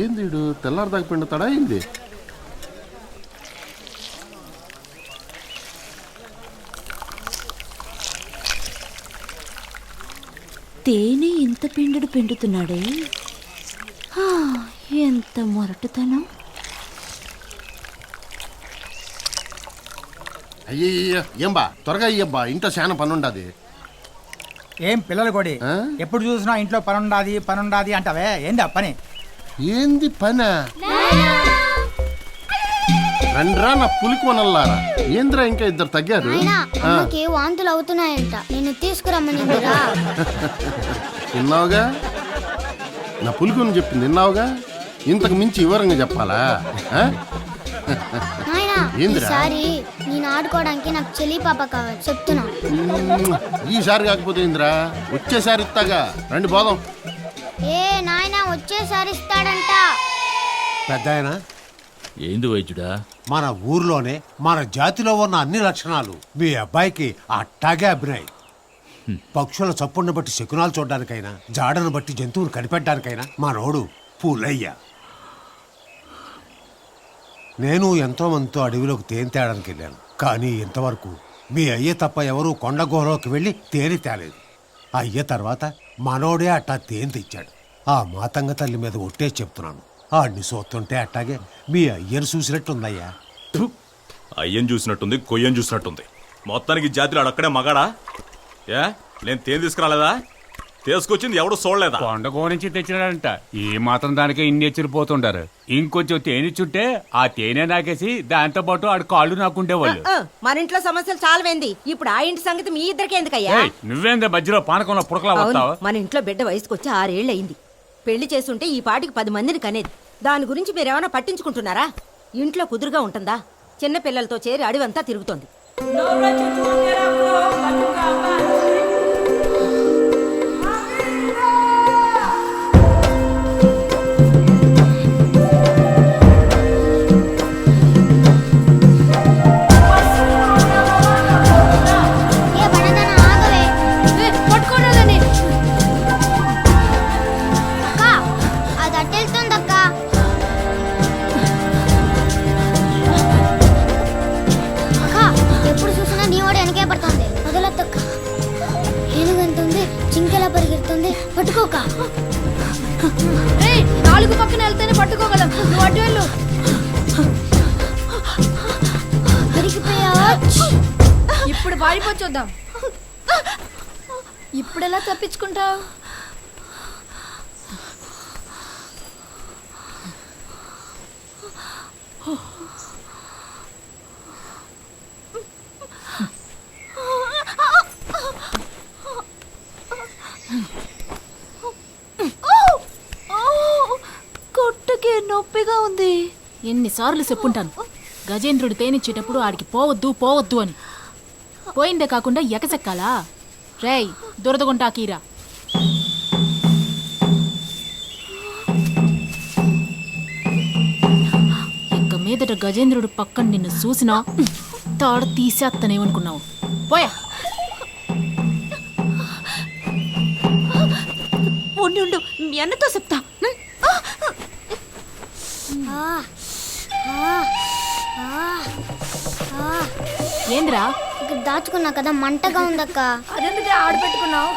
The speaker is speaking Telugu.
ఏంది వీడు తెల్లారిదాకా పిండుతాడా ఏంది? తేనె ఇంత పిండుడు పిండుతున్నాడే, ఎంత మొరటుతనం. అయ్యయ్య ఏం బా త్వరగా అయ్యబ్బా, ఇంట్లో చాలా పని ఉండదు. ఏం పిల్లలు కొడి ఎప్పుడు చూసినా ఇంట్లో పనుండాది అంటావే, ఏందా పని? ఏంది పని? రండ్రా నా పులికి వనల్లారా. ఏంద్రా ఇంకా ఇద్దరు తగ్గారు? అమ్మకి వాంతులు అవుతున్నాయంట, నేను తీసుకురమ్మనిందిరా. విన్నావుగా, నా పులికి చెప్పింది విన్నావుగా. ఇంతకు మించి వివరంగా చెప్పాలా? ఈసారి నేను ఆడుకోవడానికి నాకు చెల్లి పాప కావాలి, చెప్తున్నా. ఈసారి కాకపోతే ఏందిరా, వచ్చేసారి ఇస్తాగా. రండి పోదాం. ఏ నాయనా, వచ్చేసారి ఇస్తాడంట. పెద్దాయన, ఏంది వైద్యుడా? మన ఊర్లోనే మన జాతిలో ఉన్న అన్ని లక్షణాలు మీ అబ్బాయికి అట్టాగే అభినయ్. పక్షుల చప్పుడును బట్టి శకునాలు చూడడానికైనా, జాడను బట్టి జంతువులు కనిపెట్టడానికైనా మనోడు పూలయ్య. నేను ఎంతో మందితో అడవిలోకి తేనె తేడానికి వెళ్ళాను, కానీ ఇంతవరకు మీ అయ్య తప్ప ఎవరూ కొండ గుహలోకి వెళ్ళి తేనె తేలేదు. అయ్య తర్వాత మనోడే అట్టా తేనె తెచ్చాడు. ఆ మాతంగ తల్లి మీద ఒట్టే చెప్తున్నాను, ఆడిని చూస్తుంటే అట్టాగే మీ అయ్యను చూసినట్టుందయ్యా. అయ్యని చూసినట్టుంది, కొయ్యని చూసినట్టుంది. మొత్తానికి జాతిలో అక్కడే మగాడా? ఏ నేను తేనె తీసుకురాలేదా? తీసుకొచ్చింది ఎవడు చూడలేదా? కొండగో నుంచి తెచ్చినాడంట. ఈ మాత్రం దానికి ఇన్ని ఎచ్చిరిపోతుంటారు. ఇంకొంచెం తేనె చుట్టే ఆ తేనె నాకేసి దాంతో పాటు ఆడు కాళ్ళు నాకుండేవాళ్ళు. మన ఇంట్లో సమస్యలు చాలవేంది, ఇప్పుడు ఆ ఇంటి సంగతి మీ ఇద్దరికి ఎందుకయ్యా? నువ్వేందే మధ్యలో పానకంలో పుడకలా వస్తావు? మన ఇంట్లో బిడ్డ వయసుకొచ్చి 6 ఏళ్ళు అయింది. పెళ్లి చేస్తుంటే ఈ పాటికి 10 మందిని కనేది. దాని గురించి మీరేమైనా పట్టించుకుంటున్నారా? ఇంట్లో కుదురుగా ఉంటుందా? చిన్న పిల్లలతో చేరి అడివంతా తిరుగుతోంది. పట్టుకోక. నాలుగు పక్కన వెళ్తేనే పట్టుకోగలం, నువ్వు అటు వెళ్ళు. ఇప్పుడు పారిపోచొద్దాం. ఇప్పుడు ఎలా తప్పించుకుంటావు? కొట్టకే నొప్పిగా ఉంది. ఎన్నిసార్లు చెప్పుంటాను, గజేంద్రుడు తేనిచ్చేటప్పుడు ఆడికి పోవద్దు అని. పోయిందే కాకుండా ఎకసెక్కాలా? రేయ్ దురదగుంటాకీరా. ఇక మీదట గజేంద్రుడు పక్కన నిన్ను చూసినా తాడ తీసేత్తనేమనుకున్నావు? పోయా. ఉండు, మీ అన్నతో చెప్తా. ఏంద్రా ఇక్కడ దాచుకున్నా కదా, మంటగా ఉందక్క. అదెందుకు ఆడపెట్టుకున్నావు?